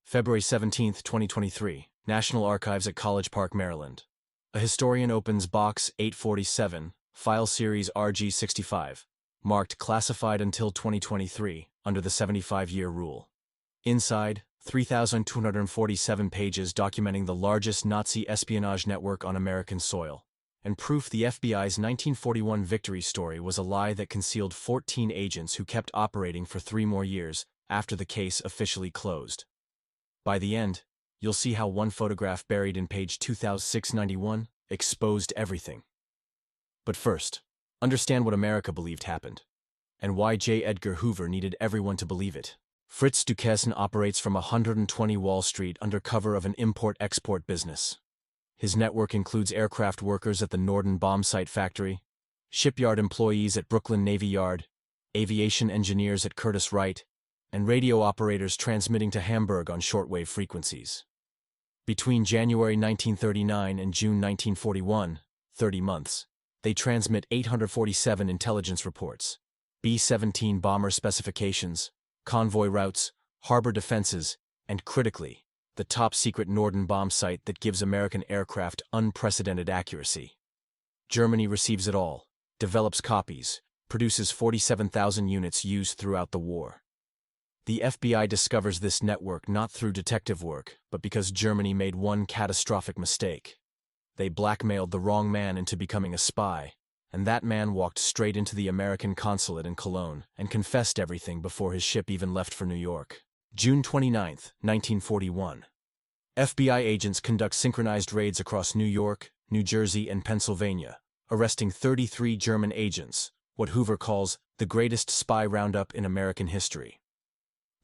February 17, 2023, National Archives at College Park, Maryland. A historian opens Box 847, File Series RG65, marked classified until 2023, under the 75-year rule. Inside, 3,247 pages documenting the largest Nazi espionage network on American soil, and proof the FBI's 1941 victory story was a lie that concealed 14 agents who kept operating for 3 more years after the case officially closed. By the end, you'll see how one photograph buried in page 2691 exposed everything. But first, understand what America believed happened, and why J. Edgar Hoover needed everyone to believe it. Fritz Duquesne operates from 120 Wall Street under cover of an import-export business. His network includes aircraft workers at the Norden bomb site factory, shipyard employees at Brooklyn Navy Yard, aviation engineers at Curtiss Wright, and radio operators transmitting to Hamburg on shortwave frequencies. Between January 1939 and June 1941, 30 months, they transmit 847 intelligence reports, B-17 bomber specifications, convoy routes, harbor defenses, and critically, the top-secret Norden bomb site that gives American aircraft unprecedented accuracy. Germany receives it all, develops copies, produces 47,000 units used throughout the war. The FBI discovers this network not through detective work, but because Germany made one catastrophic mistake. They blackmailed the wrong man into becoming a spy, and that man walked straight into the American consulate in Cologne and confessed everything before his ship even left for New York. June 29, 1941. FBI agents conduct synchronized raids across New York, New Jersey, and Pennsylvania, arresting 33 German agents, what Hoover calls the greatest spy roundup in American history.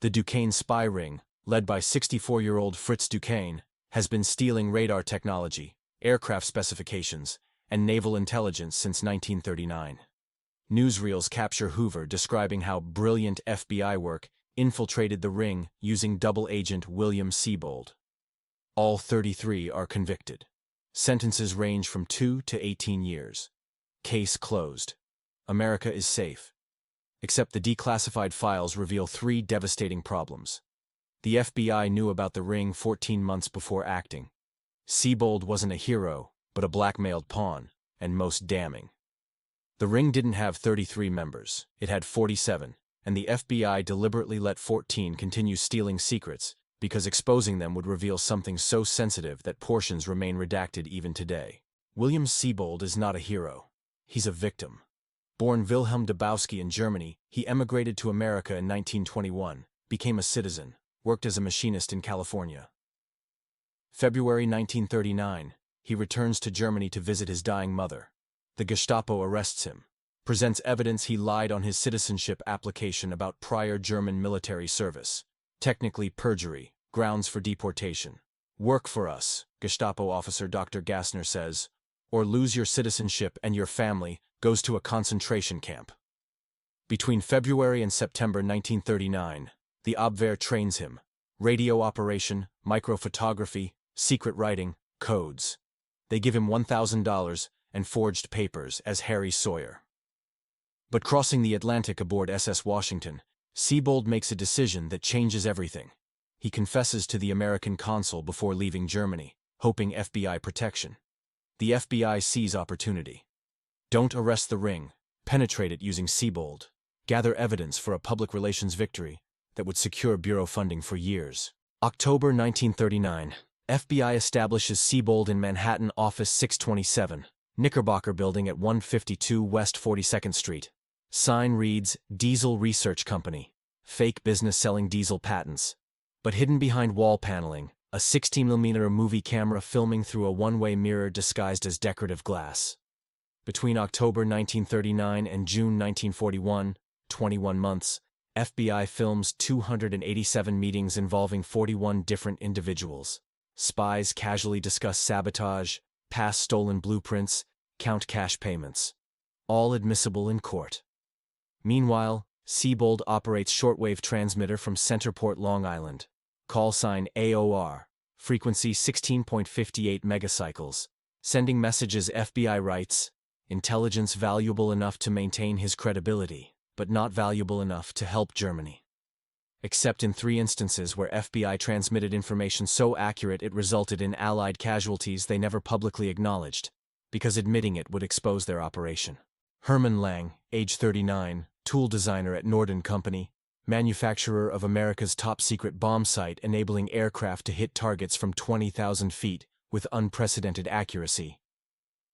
The Duquesne spy ring, led by 64-year-old Fritz Duquesne, has been stealing radar technology, aircraft specifications, and naval intelligence since 1939. Newsreels capture Hoover describing how brilliant FBI work infiltrated the ring using double agent William Siebold. All 33 are convicted. Sentences range from 2 to 18 years. Case closed. America is safe. Except the declassified files reveal 3 devastating problems. The FBI knew about the ring 14 months before acting. Siebold wasn't a hero, but a blackmailed pawn, and most damning. The ring didn't have 33 members, it had 47, and the FBI deliberately let 14 continue stealing secrets because exposing them would reveal something so sensitive that portions remain redacted even today. William Siebold is not a hero. He's a victim. Born Wilhelm Dabowski in Germany, he emigrated to America in 1921, became a citizen, worked as a machinist in California. February 1939, he returns to Germany to visit his dying mother. The Gestapo arrests him, presents evidence he lied on his citizenship application about prior German military service, technically perjury, grounds for deportation. "Work for us," Gestapo officer Dr. Gassner says, "or lose your citizenship and your family goes to a concentration camp." Between February and September 1939, the Abwehr trains him. Radio operation, microphotography, secret writing, codes. They give him $1,000 and forged papers as Harry Sawyer. But crossing the Atlantic aboard SS Washington, Siebold makes a decision that changes everything. He confesses to the American consul before leaving Germany, hoping FBI protection. The FBI sees opportunity. Don't arrest the ring, penetrate it using Siebold. Gather evidence for a public relations victory that would secure bureau funding for years. October 1939, FBI establishes Siebold in Manhattan Office 627, Knickerbocker Building at 152 West 42nd Street. Sign reads, Diesel Research Company. Fake business selling diesel patents. But hidden behind wall paneling, a 16mm movie camera filming through a one-way mirror disguised as decorative glass. Between October 1939 and June 1941, 21 months, FBI films 287 meetings involving 41 different individuals. Spies casually discuss sabotage, pass stolen blueprints, count cash payments. All admissible in court. Meanwhile, Siebold operates shortwave transmitter from Centerport, Long Island. Call sign AOR, frequency 16.58 megacycles. Sending messages. FBI writes, intelligence valuable enough to maintain his credibility, but not valuable enough to help Germany. except in 3 instances where FBI transmitted information so accurate it resulted in Allied casualties they never publicly acknowledged, because admitting it would expose their operation. Herman Lang, age 39, tool designer at Norden Company, manufacturer of America's top-secret bomb sight enabling aircraft to hit targets from 20,000 feet with unprecedented accuracy.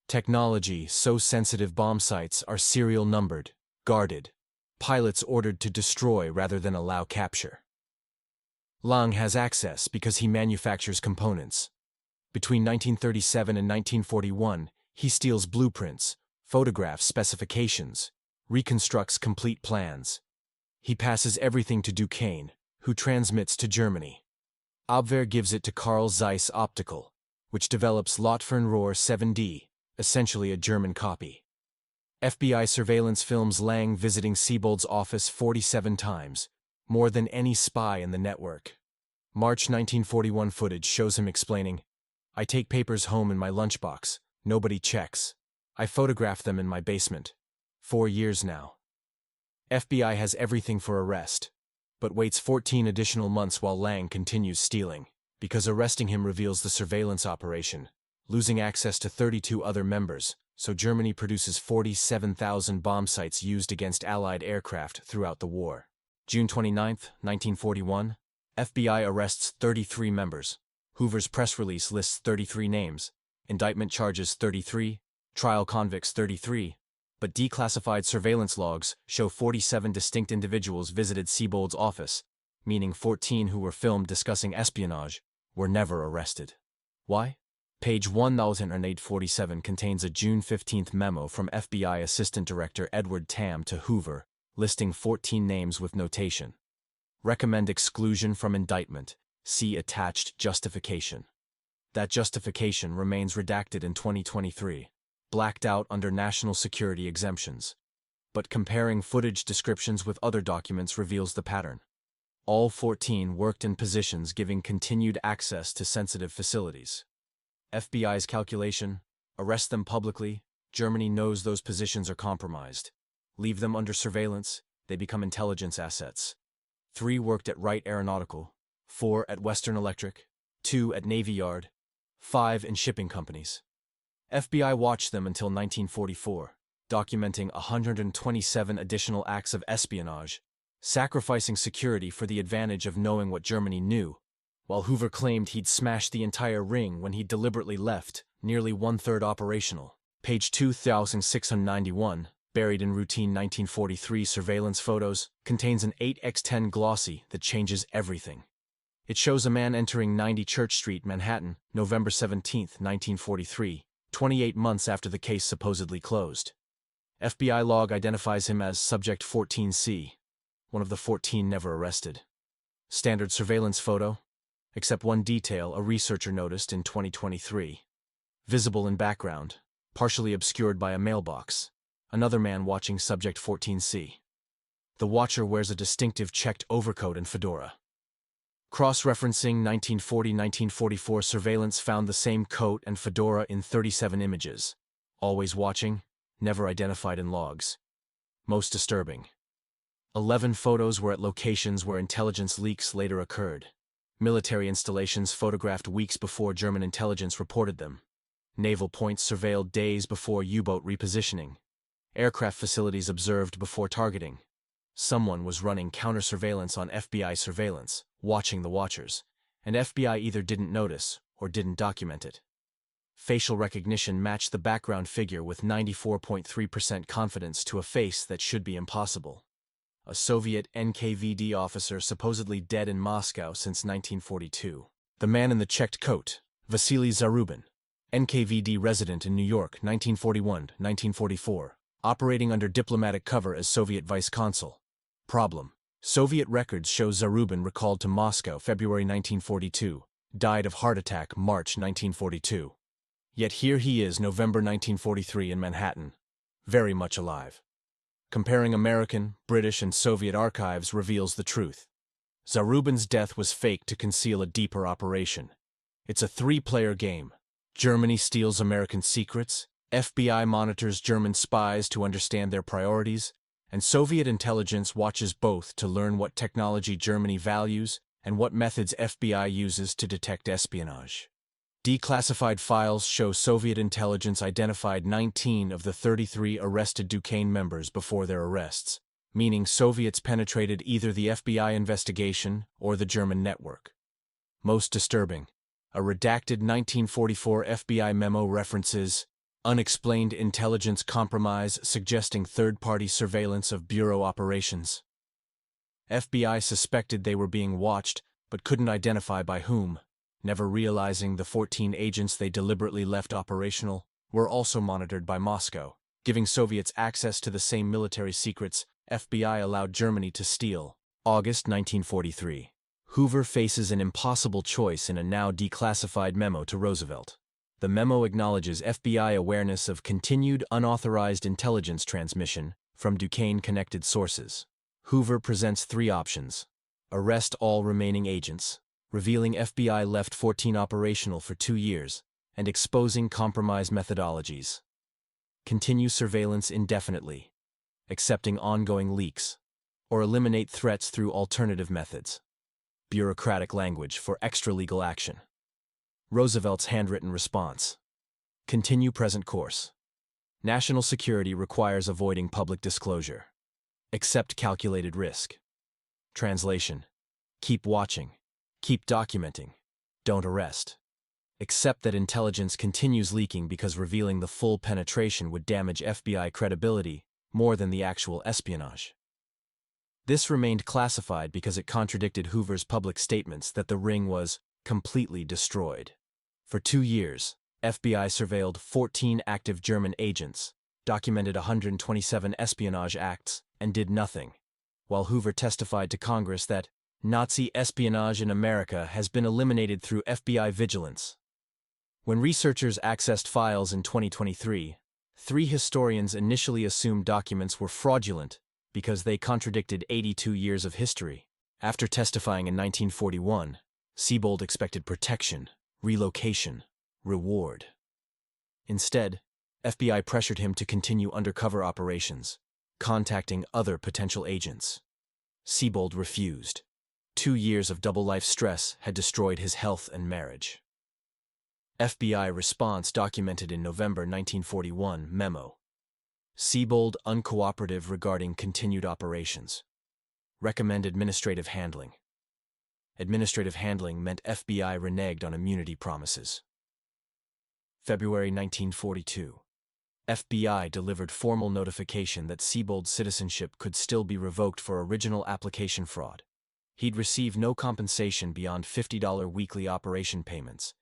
Technology so sensitive bomb sights are serial numbered, guarded. Pilots ordered to destroy rather than allow capture. Lang has access because he manufactures components. Between 1937 and 1941, he steals blueprints, photographs specifications, reconstructs complete plans. He passes everything to Duquesne, who transmits to Germany. Abwehr gives it to Carl Zeiss Optical, which develops Lotfernrohr 7D, essentially a German copy. FBI surveillance films Lang visiting Siebold's office 47 times, more than any spy in the network. March 1941 footage shows him explaining, "I take papers home in my lunchbox, nobody checks. I photograph them in my basement. 4 years now." FBI has everything for arrest, but waits 14 additional months while Lang continues stealing, because arresting him reveals the surveillance operation, losing access to 32 other members, so Germany produces 47,000 bomb sights used against Allied aircraft throughout the war. June 29, 1941, FBI arrests 33 members. Hoover's press release lists 33 names, indictment charges 33, trial convicts 33, but declassified surveillance logs show 47 distinct individuals visited Siebold's office, meaning 14 who were filmed discussing espionage were never arrested. Why? Page 1847 contains a June 15 memo from FBI Assistant Director Edward Tam to Hoover, listing 14 names with notation. Recommend exclusion from indictment. See attached justification. That justification remains redacted in 2023, blacked out under national security exemptions. But comparing footage descriptions with other documents reveals the pattern. All 14 worked in positions giving continued access to sensitive facilities. FBI's calculation: arrest them publicly, Germany knows those positions are compromised. Leave them under surveillance, they become intelligence assets. 3 worked at Wright Aeronautical, 4 at Western Electric, 2 at Navy Yard, 5 in shipping companies. FBI watched them until 1944, documenting 127 additional acts of espionage, sacrificing security for the advantage of knowing what Germany knew, while Hoover claimed he'd smashed the entire ring when he deliberately left, nearly 1/3 operational. Page 2691, buried in routine 1943 surveillance photos, contains an 8x10 glossy that changes everything. It shows a man entering 90 Church Street, Manhattan, November 17, 1943, 28 months after the case supposedly closed. FBI log identifies him as Subject 14C, one of the 14 never arrested. Standard surveillance photo, except one detail a researcher noticed in 2023. Visible in background, partially obscured by a mailbox, another man watching Subject 14C. The watcher wears a distinctive checked overcoat and fedora. Cross-referencing 1940-1944 surveillance found the same coat and fedora in 37 images. Always watching, never identified in logs. Most disturbing. 11 photos were at locations where intelligence leaks later occurred. Military installations photographed weeks before German intelligence reported them. Naval points surveilled days before U-boat repositioning. Aircraft facilities observed before targeting. Someone was running counter-surveillance on FBI surveillance, watching the watchers, and FBI either didn't notice or didn't document it. Facial recognition matched the background figure with 94.3% confidence to a face that should be impossible. A Soviet NKVD officer supposedly dead in Moscow since 1942. The man in the checked coat, Vasily Zarubin, NKVD resident in New York, 1941-1944, operating under diplomatic cover as Soviet vice consul. Problem: Soviet records show Zarubin recalled to Moscow February 1942, died of heart attack March 1942. Yet here he is November 1943 in Manhattan, very much alive. Comparing American, British, and Soviet archives reveals the truth. Zarubin's death was faked to conceal a deeper operation. It's a 3-player game. Germany steals American secrets, FBI monitors German spies to understand their priorities, and Soviet intelligence watches both to learn what technology Germany values and what methods FBI uses to detect espionage. Declassified files show Soviet intelligence identified 19 of the 33 arrested Duquesne members before their arrests, meaning Soviets penetrated either the FBI investigation or the German network. Most disturbing, a redacted 1944 FBI memo references unexplained intelligence compromise suggesting third-party surveillance of bureau operations. FBI suspected they were being watched, but couldn't identify by whom, never realizing the 14 agents they deliberately left operational were also monitored by Moscow, giving Soviets access to the same military secrets FBI allowed Germany to steal. August 1943. Hoover faces an impossible choice in a now declassified memo to Roosevelt. The memo acknowledges FBI awareness of continued unauthorized intelligence transmission from Duquesne-connected sources. Hoover presents 3 options. Arrest all remaining agents, revealing FBI left 14 operational for 2 years, and exposing compromised methodologies. Continue surveillance indefinitely, accepting ongoing leaks, or eliminate threats through alternative methods. Bureaucratic language for extra-legal action. Roosevelt's handwritten response. Continue present course. National security requires avoiding public disclosure. Accept calculated risk. Translation. Keep watching. Keep documenting. Don't arrest. Accept that intelligence continues leaking because revealing the full penetration would damage FBI credibility more than the actual espionage. This remained classified because it contradicted Hoover's public statements that the ring was completely destroyed. For 2 years, FBI surveilled 14 active German agents, documented 127 espionage acts, and did nothing, while Hoover testified to Congress that Nazi espionage in America has been eliminated through FBI vigilance. When researchers accessed files in 2023, 3 historians initially assumed documents were fraudulent because they contradicted 82 years of history. After testifying in 1941, Siebold expected protection, relocation, reward. Instead, FBI pressured him to continue undercover operations, contacting other potential agents. Siebold refused. 2 years of double-life stress had destroyed his health and marriage. FBI response documented in November 1941 memo. Siebold uncooperative regarding continued operations. Recommend administrative handling. Administrative handling meant FBI reneged on immunity promises. February 1942. FBI delivered formal notification that Siebold's citizenship could still be revoked for original application fraud. He'd receive no compensation beyond $50 weekly operation payments,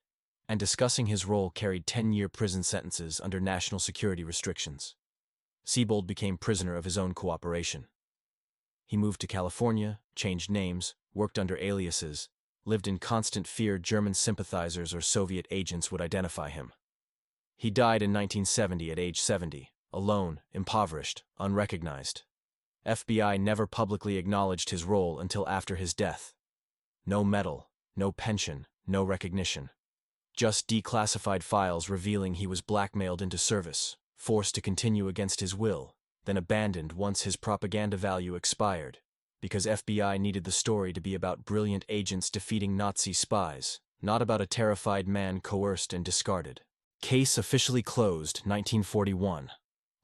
and discussing his role carried 10-year prison sentences under national security restrictions. Siebold became prisoner of his own cooperation. He moved to California, changed names, worked under aliases, lived in constant fear German sympathizers or Soviet agents would identify him. He died in 1970 at age 70, alone, impoverished, unrecognized. FBI never publicly acknowledged his role until after his death. No medal, no pension, no recognition. Just declassified files revealing he was blackmailed into service, forced to continue against his will, then abandoned once his propaganda value expired, because FBI needed the story to be about brilliant agents defeating Nazi spies, not about a terrified man coerced and discarded. Case officially closed, 1941.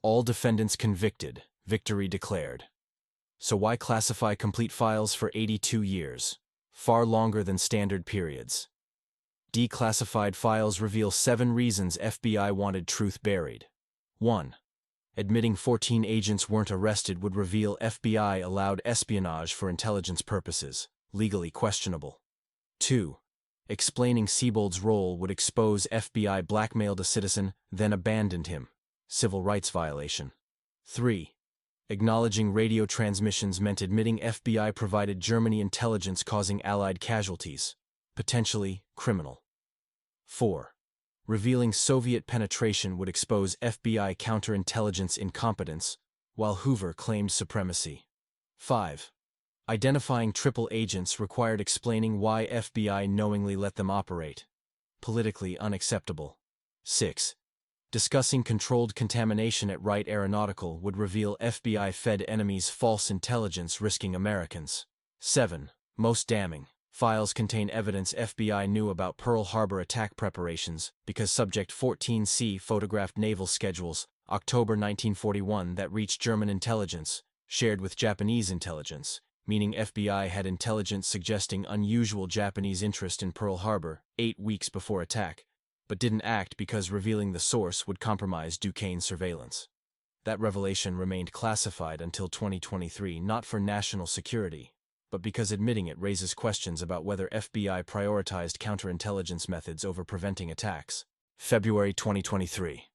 All defendants convicted, victory declared. So why classify complete files for 82 years, far longer than standard periods? Declassified files reveal 7 reasons FBI wanted truth buried. 1. Admitting 14 agents weren't arrested would reveal FBI allowed espionage for intelligence purposes, legally questionable. 2. Explaining Siebold's role would expose FBI blackmailed a citizen, then abandoned him, civil rights violation. 3. Acknowledging radio transmissions meant admitting FBI provided Germany intelligence causing Allied casualties, potentially criminal. 4. Revealing Soviet penetration would expose FBI counterintelligence incompetence, while Hoover claimed supremacy. 5. Identifying triple agents required explaining why FBI knowingly let them operate. Politically unacceptable. 6. discussing controlled contamination at Wright Aeronautical would reveal FBI-fed enemies' false intelligence risking Americans. 7. Most damning. Files contain evidence FBI knew about Pearl Harbor attack preparations because Subject 14C photographed naval schedules, October 1941, that reached German intelligence, shared with Japanese intelligence, meaning FBI had intelligence suggesting unusual Japanese interest in Pearl Harbor 8 weeks before attack, but didn't act because revealing the source would compromise Duquesne surveillance. That revelation remained classified until 2023, not for national security, but because admitting it raises questions about whether FBI prioritized counterintelligence methods over preventing attacks. February 2023.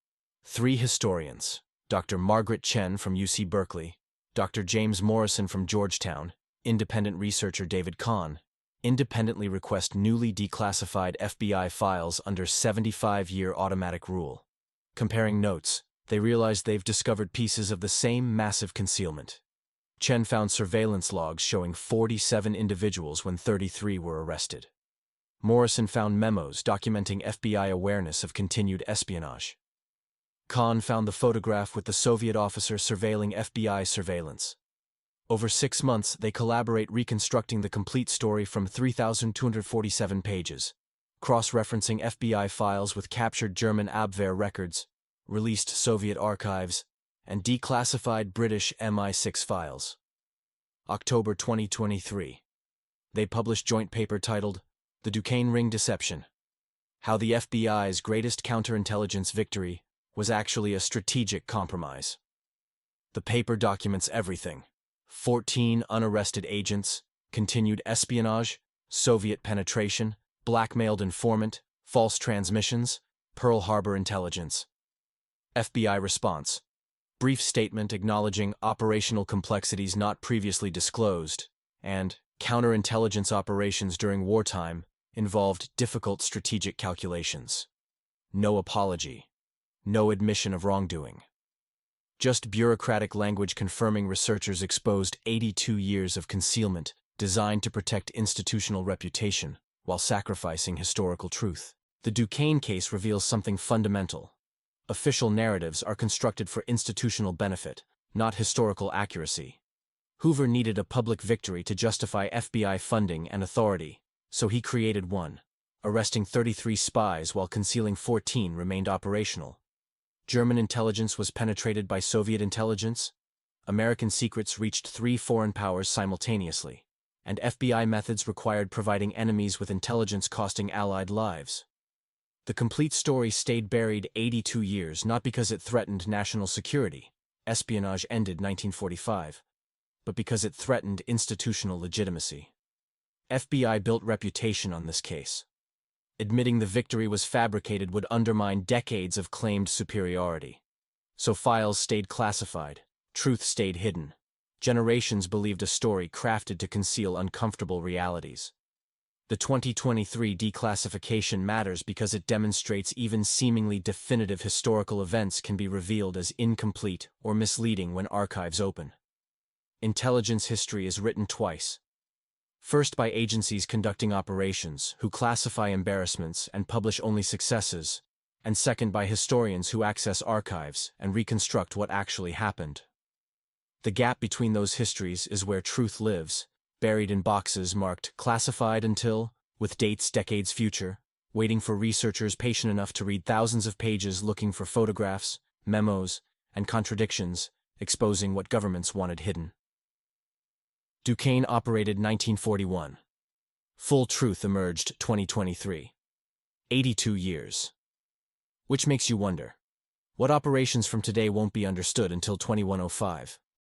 3 historians, Dr. Margaret Chen from UC Berkeley, Dr. James Morrison from Georgetown, independent researcher David Kahn, independently request newly declassified FBI files under 75-year automatic rule. Comparing notes, they realize they've discovered pieces of the same massive concealment. Chen found surveillance logs showing 47 individuals when 33 were arrested. Morrison found memos documenting FBI awareness of continued espionage. Kahn found the photograph with the Soviet officer surveilling FBI surveillance. Over 6 months, they collaborate reconstructing the complete story from 3,247 pages, cross-referencing FBI files with captured German Abwehr records, released Soviet archives, and declassified British MI6 files. October 2023. They published joint paper titled The Duquesne Ring Deception: How the FBI's Greatest Counterintelligence Victory was Actually a Strategic Compromise. The paper documents everything: 14 unarrested agents, continued espionage, Soviet penetration, blackmailed informant, false transmissions, Pearl Harbor intelligence. FBI response: brief statement acknowledging operational complexities not previously disclosed, and counterintelligence operations during wartime involved difficult strategic calculations. No apology. No admission of wrongdoing. Just bureaucratic language confirming researchers exposed 82 years of concealment designed to protect institutional reputation while sacrificing historical truth. The Duquesne case reveals something fundamental. Official narratives are constructed for institutional benefit, not historical accuracy. Hoover needed a public victory to justify FBI funding and authority, so he created one. Arresting 33 spies while concealing 14 remained operational. German intelligence was penetrated by Soviet intelligence. American secrets reached 3 foreign powers simultaneously, and FBI methods required providing enemies with intelligence costing Allied lives. The complete story stayed buried 82 years not because it threatened national security, espionage ended 1945, but because it threatened institutional legitimacy. FBI built reputation on this case. Admitting the victory was fabricated would undermine decades of claimed superiority. So files stayed classified, truth stayed hidden. Generations believed a story crafted to conceal uncomfortable realities. The 2023 declassification matters because it demonstrates even seemingly definitive historical events can be revealed as incomplete or misleading when archives open. Intelligence history is written twice. First by agencies conducting operations, who classify embarrassments and publish only successes, and second by historians who access archives and reconstruct what actually happened. The gap between those histories is where truth lives, buried in boxes marked classified until, with dates decades future, waiting for researchers patient enough to read thousands of pages looking for photographs, memos, and contradictions, exposing what governments wanted hidden. Duquesne operated 1941. Full truth emerged 2023. 82 years. Which makes you wonder, what operations from today won't be understood until 2105?